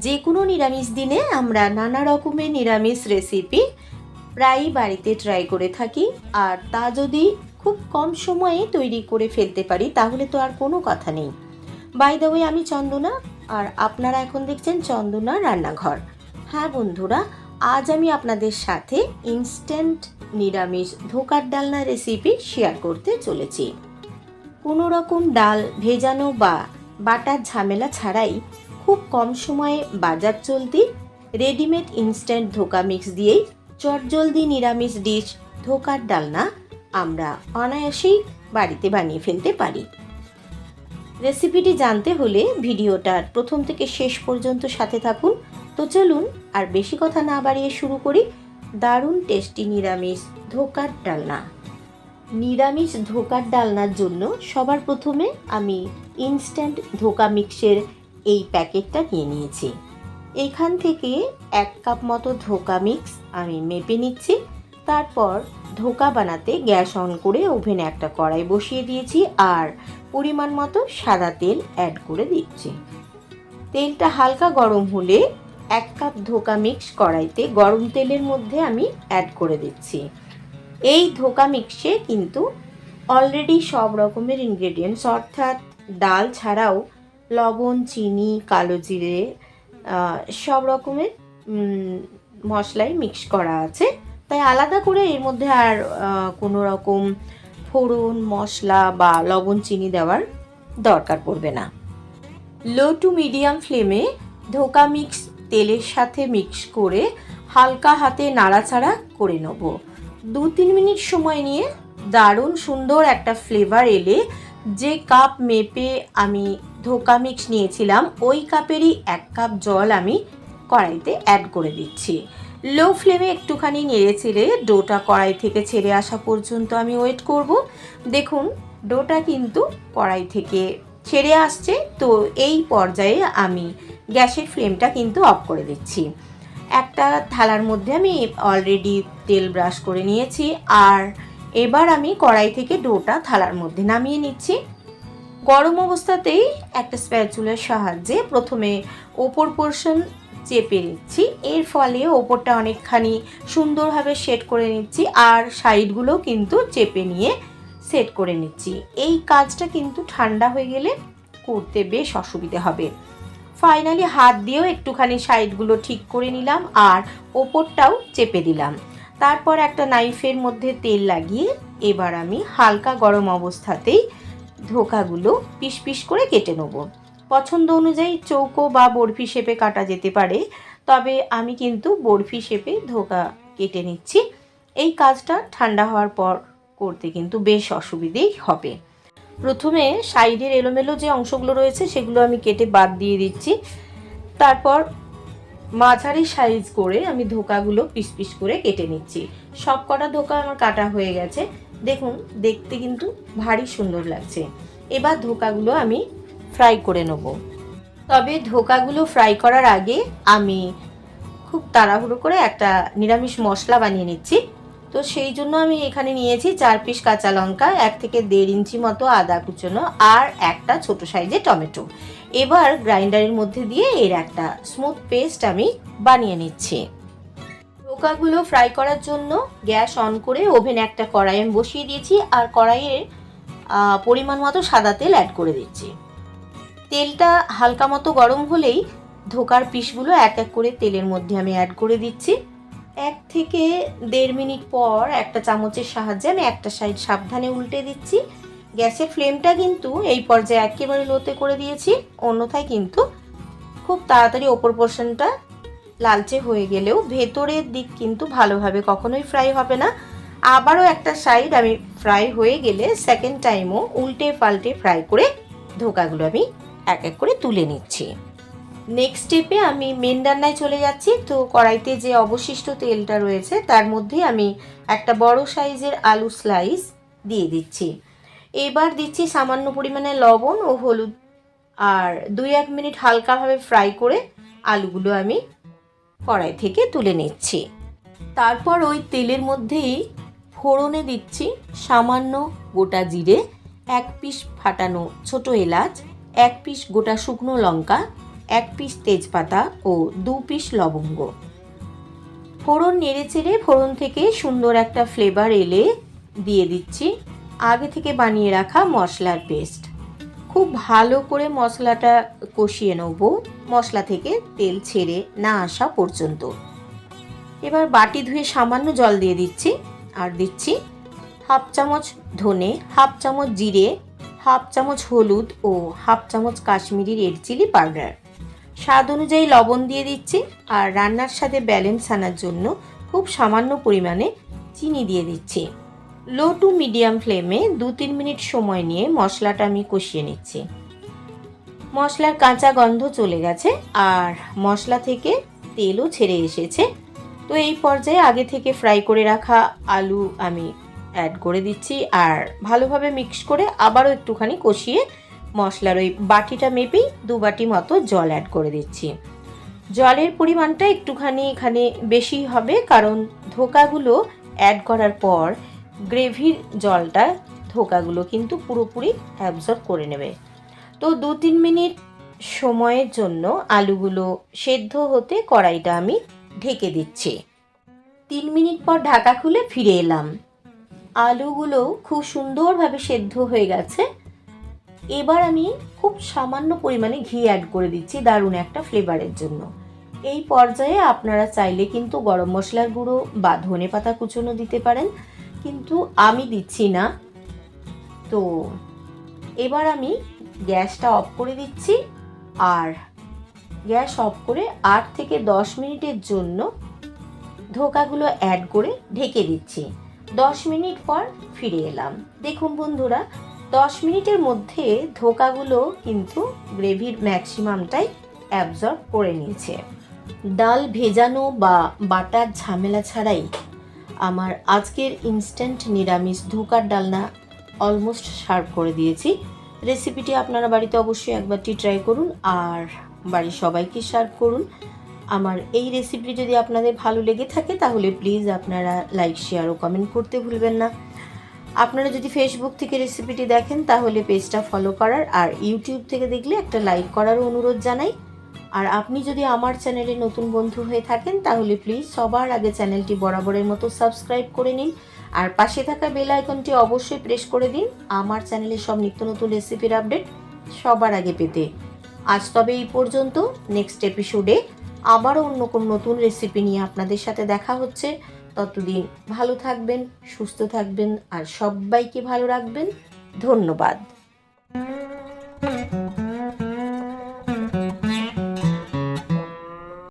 যে কোনো নিরামিষ দিনে আমরা নানা রকমের নিরামিষ রেসিপি প্রায়ই বাড়িতে ট্রাই করে থাকি, আর তা যদি খুব কম সময়ে তৈরি করে ফেলতে পারি তাহলে তো আর কোনো কথা নেই। বাই দ্য ওয়ে, আমি চন্দনা, আর আপনারা এখন দেখছেন চন্দনা রান্নাঘর। হ্যাঁ বন্ধুরা, আজ আমি আপনাদের সাথে ইনস্ট্যান্ট নিরামিষ ধোকার ডালনা রেসিপি শেয়ার করতে চলেছি। কোনো রকম ডাল ভেজানো বা বাটার ঝামেলা ছাড়াই খুব কম সময়ে বাজার চলতি রেডিমেড ইনস্ট্যান্ট ধোকা মিক্স দিয়েই চটজলদি নিরামিষ ডিশ ধোকার ডালনা আমরা অনায়াসেই বাড়িতে বানিয়ে ফেলতে পারি। রেসিপিটি জানতে হলে ভিডিওটার প্রথম থেকে শেষ পর্যন্ত সাথে থাকুন। তো চলুন আর বেশি কথা না বাড়িয়ে শুরু করি দারুণ টেস্টি নিরামিষ ধোকার ডালনা। নিরামিষ ধোকার ডালনার জন্য সবার প্রথমে আমি ইনস্ট্যান্ট ধোকা মিক্সের এই প্যাকেটটা নিয়ে নিয়েছি। এখান থেকে 1 কাপ মতো ধোকা মিক্স আমি মেপে নিচ্ছি। তারপর ধোকা বানাতে গ্যাস অন করে ওভেনে একটা কড়াই বসিয়ে দিয়েছি আর পরিমাণ মতো সাদা তেল অ্যাড করে দিচ্ছি। তেলটা হালকা গরম হলে 1 কাপ ধোকা মিক্স কড়াইতে গরম তেলের মধ্যে আমি অ্যাড করে দিচ্ছি। এই ধোকা মিক্সে কিন্তু অলরেডি সব রকমের ইনগ্রেডিয়েন্টস অর্থাৎ ডাল ছাড়াও লবণ, চিনি, কালো জিরে সব রকমের মশলাই মিক্স করা আছে, তাই আলাদা করে এর মধ্যে আর কোনো রকম ফোড়ন মশলা বা লবণ চিনি দেওয়ার দরকার পড়বে না। লো টু মিডিয়াম ফ্লেমে ধোকা মিক্স তেলের সাথে মিক্স করে হালকা হাতে নাড়াচাড়া করে নেব। 2-3 মিনিট সময় নিয়ে দারুণ সুন্দর একটা ফ্লেভার এলে যে কাপ মেপে আমি ধোকা মিক্স নিয়েছিলাম ওই কাপেরই 1 কাপ জল আমি কড়াইতে অ্যাড করে দিচ্ছি। লো ফ্লেমে একটুখানি নেড়ে চেড়ে ডোটা কড়াই থেকে ছেড়ে আসা পর্যন্ত আমি ওয়েট করব। দেখুন ডোটা কিন্তু কড়াই থেকে ছেড়ে আসছে, তো এই পর্যায়ে আমি গ্যাসের ফ্লেমটা কিন্তু অফ করে দিচ্ছি। একটা থালার মধ্যে আমি অলরেডি তেল ব্রাশ করে নিয়েছি, আর এবার আমি কড়াই থেকে ডোটা থালার মধ্যে নামিয়ে নিচ্ছি। গরম অবস্থাতেই একটা স্প্যাচুলার সাহায্যে প্রথমে ওপর পোর্শন চেপে নিচ্ছি, এর ফলে ওপরটা অনেকখানি সুন্দরভাবে সেট করে নিচ্ছি আর সাইডগুলো কিন্তু চেপে নিয়ে সেট করে নিচ্ছি। এই কাজটা কিন্তু ঠান্ডা হয়ে গেলে করতে বেশ অসুবিধে হবে। ফাইনালি হাত দিয়েও একটুখানি সাইডগুলো ঠিক করে নিলাম আর ওপরটাও চেপে দিলাম। তারপর একটা নাইফের মধ্যে তেল লাগিয়ে এবার আমি হালকা গরম অবস্থাতেই ধোকাগুলো পিস পিস করে কেটে নেব। পছন্দ অনুযায়ী চৌকো বা বরফি শেপে কাটা যেতে পারে, তবে আমি কিন্তু বরফি শেপে ধোকা কেটে নিচ্ছি। এই কাজটা ঠান্ডা হওয়ার পর করতে কিন্তু বেশ অসুবিধেই হবে। প্রথমে সাইডের এলোমেলো যে অংশগুলো রয়েছে সেগুলো আমি কেটে বাদ দিয়ে দিচ্ছি। তারপর মাঝারি সাইজ করে আমি ধোকাগুলো পিস পিস করে কেটে নিচ্ছি। সব কটা ধোকা আমার কাটা হয়ে গেছে। দেখুন দেখতে কিন্তু ভারী সুন্দর লাগছে। এবার ধোকাগুলো আমি ফ্রাই করে নেব। তবে ধোকাগুলো ফ্রাই করার আগে আমি খুব তাড়াহুড়ো করে একটা নিরামিষ মশলা বানিয়ে নিচ্ছি। তো সেই জন্য আমি এখানে নিয়েছি 4 পিস কাঁচা লঙ্কা, 1 থেকে 1.5 ইঞ্চি মতো আদা কুচোনো আর একটা ছোট সাইজের টমেটো। এবার গ্রাইন্ডারের মধ্যে দিয়ে এর একটা স্মুথ পেস্ট আমি বানিয়ে নিচ্ছি। ধোকাগুলো ফ্রাই করার জন্য গ্যাস অন করে ওভেনে একটা কড়াই আমি বসিয়ে দিয়েছি আর কড়াইয়ে পরিমাণ মতো সাদা তেল অ্যাড করে দিচ্ছি। তেলটা হালকা মতো গরম হলেই ধোকার পিসগুলো এক এক করে তেলের মধ্যে আমি অ্যাড করে দিচ্ছি। 1 থেকে 1.5 মিনিট পর একটা চামচের সাহায্যে আমি একটা সাইড সাবধানে উল্টে দিচ্ছি। গ্যাসের ফ্লেমটা কিন্তু এই পর্যায়ে একেবারে লোতে করে দিয়েছি, অন্যথায় কিন্তু খুব তাড়াতাড়ি ওপর পোর্শনটা লালচে হয়ে গেলেও ভেতরের দিক কিন্তু ভালোভাবে কখনোই ফ্রাই হবে না। আবারও একটা সাইড আমি ফ্রাই হয়ে গেলে সেকেন্ড টাইমও উল্টে পাল্টে ফ্রাই করে ধোকাগুলো আমি এক এক করে তুলে নিচ্ছি। নেক্সট স্টেপে আমি মেন রান্নায় চলে যাচ্ছি। তো কড়াইতে যে অবশিষ্ট তেলটা রয়েছে তার মধ্যে আমি একটা বড় সাইজের আলু স্লাইস দিয়ে দিচ্ছি। এবার দিচ্ছি সামান্য পরিমাণে লবণ ও হলুদ, আর 2-1 মিনিট হালকাভাবে ফ্রাই করে আলুগুলো আমি কড়াই থেকে তুলে নিচ্ছি। তারপর ওই তেলের মধ্যেই ফোড়নে দিচ্ছি সামান্য গোটা জিরে, 1 পিস ফাটানো ছোট এলাচ, 1 পিস গোটা শুকনো লঙ্কা, 1 পিস তেজপাতা ও 2 পিস লবঙ্গ। ফোড়ন নেড়েচেড়ে ফোড়ন থেকে সুন্দর একটা ফ্লেভার এলে দিয়ে দিচ্ছি আগে থেকে বানিয়ে রাখা মশলার পেস্ট। খুব ভালো করে মশলাটা কষিয়ে নেব, মশলা থেকে তেল ছেড়ে না আসা পর্যন্ত। এবার বাটি ধুয়ে সামান্য জল দিয়ে দিচ্ছি আর দিচ্ছি 1/2 চামচ ধনে, 1/2 চামচ জিরে, 1/2 চামচ হলুদ ও 1/2 চামচ কাশ্মীরি রেড চিলি পাউডার। স্বাদ অনুযায়ী লবণ দিয়ে দিচ্ছি আর রান্নার সাথে ব্যালেন্স আনার জন্য খুব সামান্য পরিমাণে চিনি দিয়ে দিচ্ছি। লো টু মিডিয়াম ফ্লেমে 2-3 মিনিট সময় নিয়ে মশলাটা আমি কষিয়ে নিচ্ছি। মশলার কাঁচা গন্ধ চলে গেছে আর মশলা থেকে তেলও ছেড়ে এসেছে। তো এই পর্যায়ে আগে থেকে ফ্রাই করে রাখা আলু আমি অ্যাড করে দিচ্ছি আর ভালোভাবে মিক্স করে আবারও একটুখানি কষিয়ে মশলার ওই বাটিটা মেপেই 2 বাটি মতো জল অ্যাড করে দিচ্ছি। জলের পরিমাণটা একটুখানি এখানে বেশি হবে, কারণ ধোকাগুলো অ্যাড করার পর গ্রেভির জলটা ধোকাগুলো কিন্তু পুরোপুরি অ্যাবজর্ব করে নেবে। তো 2-3 মিনিট সময়ের জন্য আলুগুলো সেদ্ধ হতে কড়াইটা আমি ঢেকে দিচ্ছি। 3 মিনিট পর ঢাকা খুলে ফিরে এলাম। আলুগুলো খুব সুন্দরভাবে সেদ্ধ হয়ে গেছে। এবার আমি খুব সামান্য পরিমাণে ঘি অ্যাড করে দিচ্ছি দারুণ একটা ফ্লেভারের জন্য। এই পর্যায়ে আপনারা চাইলে কিন্তু গরম মশলার গুঁড়ো বা ধনেপাতা কুচনো দিতে পারেন, কিন্তু আমি দিচ্ছি না। তো এবার আমি গ্যাসটা অফ করে দিচ্ছি আর গ্যাস অফ করে 8 থেকে 10 মিনিটের জন্য ধোকাগুলো অ্যাড করে ঢেকে দিচ্ছি। 10 মিনিট পর ফিরে এলাম। দেখুন বন্ধুরা, 10 মিনিটের মধ্যে ধোকাগুলো কিন্তু গ্রেভির ম্যাক্সিমামটাই অ্যাবজর্ব করে নিয়েছে। ডাল ভেজানো বা বাটার ঝামেলা ছাড়াই আমার আজকের ইনস্ট্যান্ট নিরামিষ ধোকার ডালনা অলমোস্ট সার্ভ করে দিয়েছি। রেসিপিটি আপনারা বাড়িতে অবশ্যই একবারটি ট্রাই করুন আর বাড়ির সবাইকে সার্ভ করুন। আমার এই রেসিপি যদি আপনাদের ভালো লেগে থাকে তাহলে প্লিজ আপনারা লাইক, শেয়ার ও কমেন্ট করতে ভুলবেন না। আপনারা যদি ফেসবুক থেকে রেসিপিটি দেখেন তাহলে পেজটা ফলো করার আর ইউটিউব থেকে দেখলে একটা লাইক করারও অনুরোধ জানাই। আর আপনি যদি আমার চ্যানেলে নতুন বন্ধু হয়ে থাকেন তাহলে প্লিজ সবার আগে চ্যানেলটি বরাবরের মতো সাবস্ক্রাইব করে নিন আর পাশে থাকা বেল আইকনটি অবশ্যই প্রেস করে দিন আমার চ্যানেলে সব নিত্য নতুন রেসিপির আপডেট সবার আগে পেতে। আজ তবে এই পর্যন্ত। নেক্সট এপিসোডে আবারও অন্য কোনো নতুন রেসিপি নিয়ে আপনাদের সাথে দেখা হচ্ছে। ততদিন ভালো থাকবেন, সুস্থ থাকবেন আর সবাইকে ভালো রাখবেন। ধন্যবাদ।